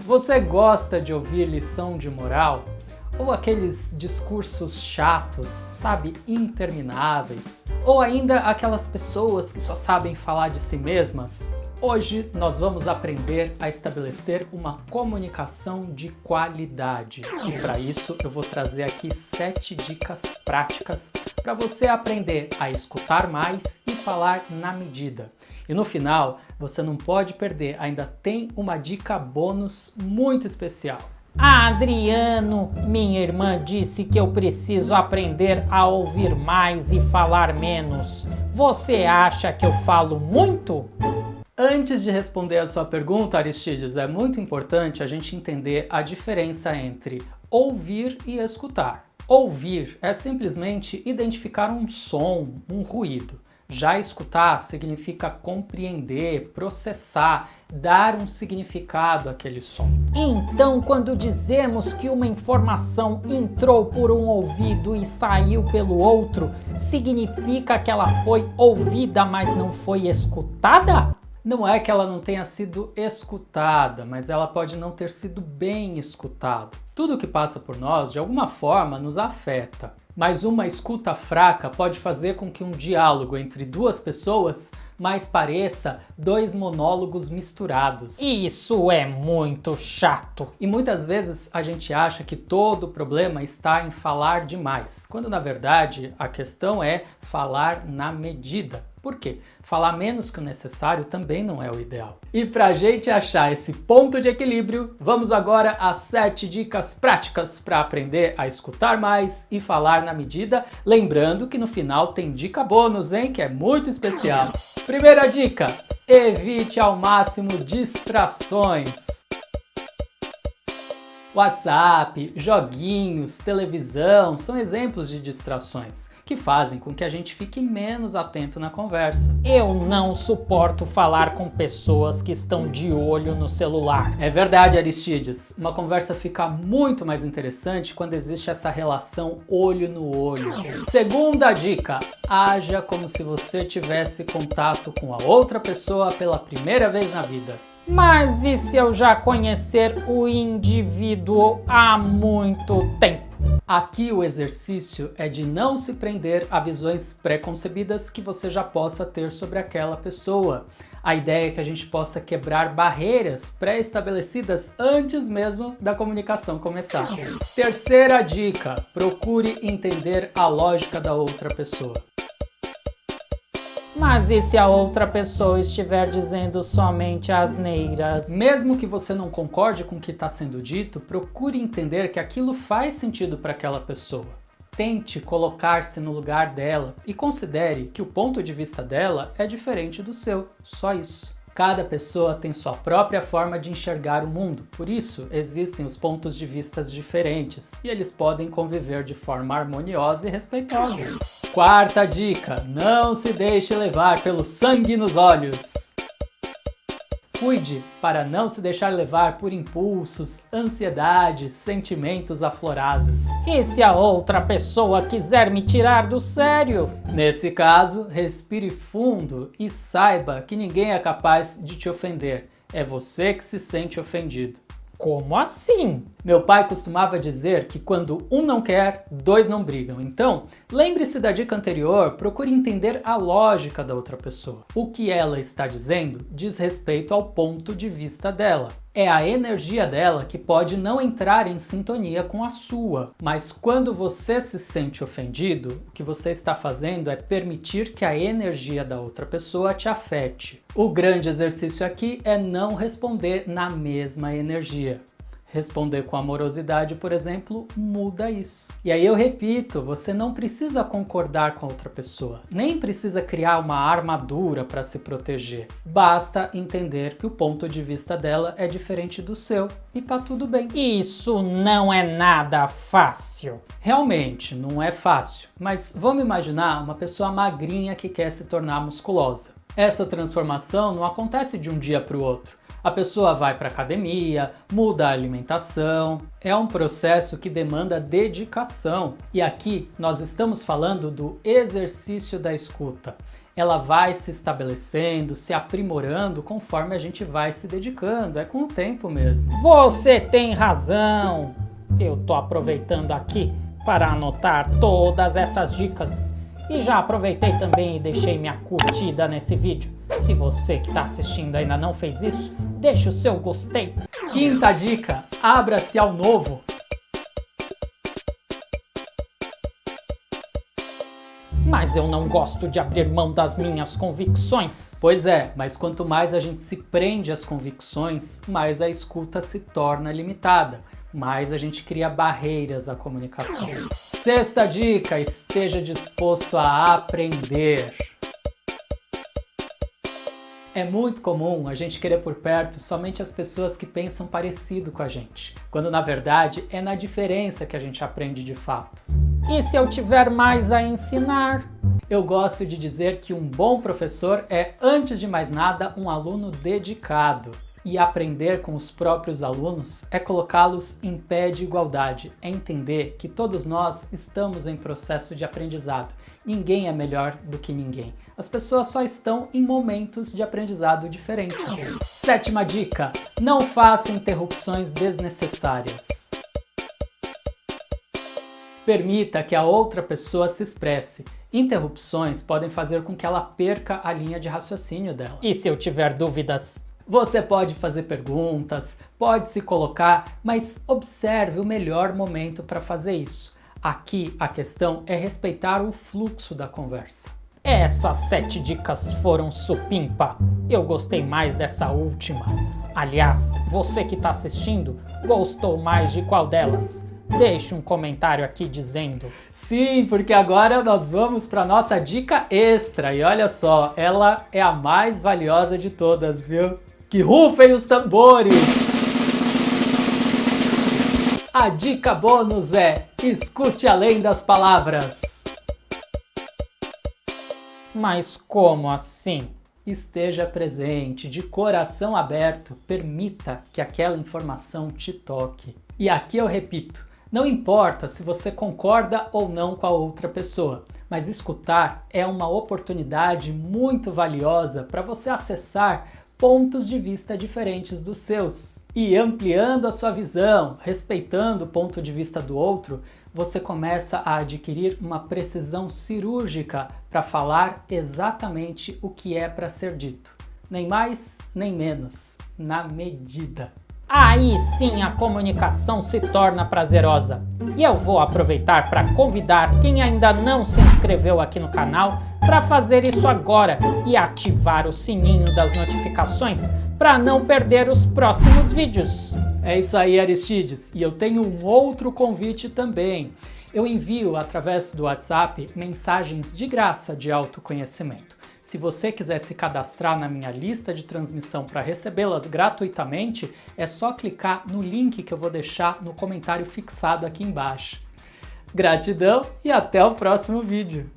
Você gosta de ouvir lição de moral? Ou aqueles discursos chatos, sabe, intermináveis? Ou ainda aquelas pessoas que só sabem falar de si mesmas? Hoje nós vamos aprender a estabelecer uma comunicação de qualidade. E para isso eu vou trazer aqui 7 dicas práticas para você aprender a escutar mais e falar na medida. E no final, você não pode perder, ainda tem uma dica bônus muito especial. Adriano, minha irmã disse que eu preciso aprender a ouvir mais e falar menos. Você acha que eu falo muito? Antes de responder a sua pergunta, Aristides, é muito importante a gente entender a diferença entre ouvir e escutar. Ouvir é simplesmente identificar um som, um ruído. Já escutar significa compreender, processar, dar um significado àquele som. Então, quando dizemos que uma informação entrou por um ouvido e saiu pelo outro, significa que ela foi ouvida, mas não foi escutada? Não é que ela não tenha sido escutada, mas ela pode não ter sido bem escutada. Tudo que passa por nós, de alguma forma, nos afeta. Mas uma escuta fraca pode fazer com que um diálogo entre duas pessoas mais pareça 2 monólogos misturados. Isso é muito chato. E muitas vezes a gente acha que todo o problema está em falar demais, quando na verdade a questão é falar na medida. Por quê? Falar menos que o necessário também não é o ideal. E pra gente achar esse ponto de equilíbrio, vamos agora às 7 dicas práticas para aprender a escutar mais e falar na medida. Lembrando que no final tem dica bônus, hein? Que é muito especial. Primeira dica: evite ao máximo distrações. WhatsApp, joguinhos, televisão são exemplos de distrações que fazem com que a gente fique menos atento na conversa. Eu não suporto falar com pessoas que estão de olho no celular. É verdade, Aristides. Uma conversa fica muito mais interessante quando existe essa relação olho no olho. Segunda dica: haja como se você tivesse contato com a outra pessoa pela primeira vez na vida. Mas e se eu já conhecer o indivíduo há muito tempo? Aqui o exercício é de não se prender a visões pré-concebidas que você já possa ter sobre aquela pessoa. A ideia é que a gente possa quebrar barreiras pré-estabelecidas antes mesmo da comunicação começar. Terceira dica: procure entender a lógica da outra pessoa. Mas e se a outra pessoa estiver dizendo somente asneiras? Mesmo que você não concorde com o que está sendo dito, procure entender que aquilo faz sentido para aquela pessoa. Tente colocar-se no lugar dela e considere que o ponto de vista dela é diferente do seu, só isso. Cada pessoa tem sua própria forma de enxergar o mundo, por isso existem os pontos de vista diferentes e eles podem conviver de forma harmoniosa e respeitosa. Quarta dica: não se deixe levar pelo sangue nos olhos. Cuide para não se deixar levar por impulsos, ansiedades, sentimentos aflorados. E se a outra pessoa quiser me tirar do sério? Nesse caso, respire fundo e saiba que ninguém é capaz de te ofender. É você que se sente ofendido. Como assim? Meu pai costumava dizer que quando um não quer, 2 não brigam. Então, lembre-se da dica anterior, procure entender a lógica da outra pessoa. O que ela está dizendo diz respeito ao ponto de vista dela. É a energia dela que pode não entrar em sintonia com a sua. Mas quando você se sente ofendido, o que você está fazendo é permitir que a energia da outra pessoa te afete. O grande exercício aqui é não responder na mesma energia. Responder com amorosidade, por exemplo, muda isso. E aí eu repito, você não precisa concordar com a outra pessoa, nem precisa criar uma armadura para se proteger. Basta entender que o ponto de vista dela é diferente do seu e tá tudo bem. Isso não é nada fácil. Realmente, não é fácil, mas vamos imaginar uma pessoa magrinha que quer se tornar musculosa. Essa transformação não acontece de um dia para o outro. A pessoa vai para a academia, muda a alimentação. É um processo que demanda dedicação. E aqui nós estamos falando do exercício da escuta. ela vai se estabelecendo, se aprimorando conforme a gente vai se dedicando, é com o tempo mesmo. Você tem razão! Eu tô aproveitando aqui para anotar todas essas dicas. E já aproveitei também e deixei minha curtida nesse vídeo. Se você que está assistindo ainda não fez isso, deixa o seu gostei. Quinta dica, abra-se ao novo. Mas eu não gosto de abrir mão das minhas convicções. Pois é, mas quanto mais a gente se prende às convicções, mais a escuta se torna limitada, mais a gente cria barreiras à comunicação. Sexta dica, esteja disposto a aprender. É muito comum a gente querer por perto somente as pessoas que pensam parecido com a gente, quando na verdade é na diferença que a gente aprende de fato. E se eu tiver mais a ensinar? Eu gosto de dizer que um bom professor é, antes de mais nada, um aluno dedicado. E aprender com os próprios alunos é colocá-los em pé de igualdade, é entender que todos nós estamos em processo de aprendizado. Ninguém é melhor do que ninguém. As pessoas só estão em momentos de aprendizado diferentes. Sétima dica: não faça interrupções desnecessárias. Permita que a outra pessoa se expresse. Interrupções podem fazer com que ela perca a linha de raciocínio dela. E se eu tiver dúvidas? Você pode fazer perguntas, pode se colocar, mas observe o melhor momento para fazer isso. Aqui a questão é respeitar o fluxo da conversa. Essas 7 dicas foram supimpa. Eu gostei mais dessa última. Aliás, você que está assistindo, gostou mais de qual delas? Deixe um comentário aqui dizendo. Sim, porque agora nós vamos para nossa dica extra. E olha só, ela é a mais valiosa de todas, viu? Que rufem os tambores! A dica bônus é: escute além das palavras. Mas como assim? Esteja presente, de coração aberto, permita que aquela informação te toque. E aqui eu repito, não importa se você concorda ou não com a outra pessoa, mas escutar é uma oportunidade muito valiosa para você acessar pontos de vista diferentes dos seus. E ampliando a sua visão, respeitando o ponto de vista do outro, você começa a adquirir uma precisão cirúrgica para falar exatamente o que é para ser dito. Nem mais, nem menos, na medida. Aí sim a comunicação se torna prazerosa. E eu vou aproveitar para convidar quem ainda não se inscreveu aqui no canal para fazer isso agora e ativar o sininho das notificações para não perder os próximos vídeos. É isso aí, Aristides. E eu tenho um outro convite também. Eu envio através do WhatsApp mensagens de graça de autoconhecimento. Se você quiser se cadastrar na minha lista de transmissão para recebê-las gratuitamente, é só clicar no link que eu vou deixar no comentário fixado aqui embaixo. Gratidão e até o próximo vídeo!